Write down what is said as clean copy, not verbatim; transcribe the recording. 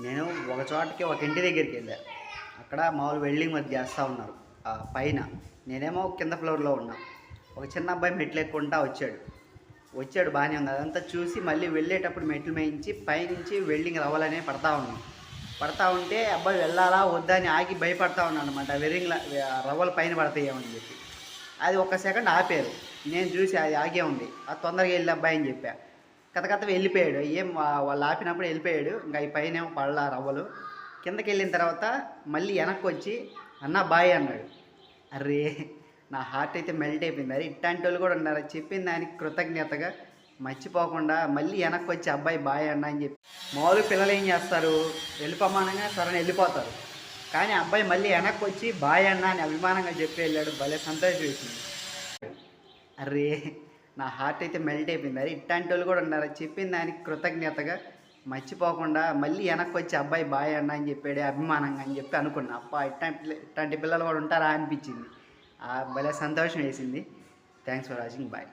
నేను ఒక చోటకి ఒక ఇంటి దగ్గరికి వెళ్ళా. అక్కడ మామూలు వెల్డింగ్ అది చేస్తూ ఉన్నారు పైన. నేనేమో కింద ఫ్లోర్లో ఉన్నా. ఒక చిన్న అబ్బాయి మెట్లు ఎక్కుంటా వచ్చాడు బాగానే ఉంది. అదంతా చూసి మళ్ళీ వెళ్ళేటప్పుడు మెట్లు మేయించి పైనుంచి వెల్డింగ్ రవ్వలనే పడతా ఉంటే అబ్బాయి వెళ్ళాలా వద్దా అని ఆగి భయపడతా ఉన్నాను అనమాట. రవ్వలు పైన పడతాయేమని చెప్పి. అది ఒక్క సెకండ్ ఆపారు. నేను చూసి అది ఆగే ఉంది. అది తొందరగా వెళ్ళి అబ్బాయి అని చెప్పా. కథ వెళ్ళిపోయాడు. వాళ్ళు ఆపినప్పుడు వెళ్ళిపోయాడు. ఇంకా ఈ పైన ఏమో పడలా రవ్వలు. కిందకి వెళ్ళిన తర్వాత మళ్ళీ వెనక్కి వచ్చి అన్న బాయ్ అన్నాడు. అరే నా హార్ట్ అయితే మెల్ట్ అయిపోయింది. అరే ఇట్లాంటి వాళ్ళు కూడా ఉన్నారు. చెప్పిన దానికి కృతజ్ఞతగా మర్చిపోకుండా మళ్ళీ వెనక్కి వచ్చి అబ్బాయి బాయ్ అన్న అని చెప్పి. మామూలు పిల్లలు ఏం చేస్తారు, వెళ్ళిపోమానంగా సరే వెళ్ళిపోతారు. కానీ అబ్బాయి మళ్ళీ వెనక్కి వచ్చి బాయ్ అన్న అని అభిమానంగా చెప్పి వెళ్ళాడు. భలే సంతోషం వేసింది. అరే నా హార్ట్ అయితే మెల్ట్ అయిపోయింది. అరే ఇట్లాంటి వాళ్ళు కూడా ఉన్నారు. చెప్పిన దానికి కృతజ్ఞతగా మర్చిపోకుండా మళ్ళీ వెనక్కి వచ్చి అబ్బాయి బాయ్ అన్న అని చెప్పాడే అభిమానంగా అని చెప్పి అనుకున్నా. అబ్బా ఇట్లాంటి పిల్లలు కూడా ఉంటారా అనిపించింది. భలే సంతోషం వేసింది. Thanks for watching. బాయ్.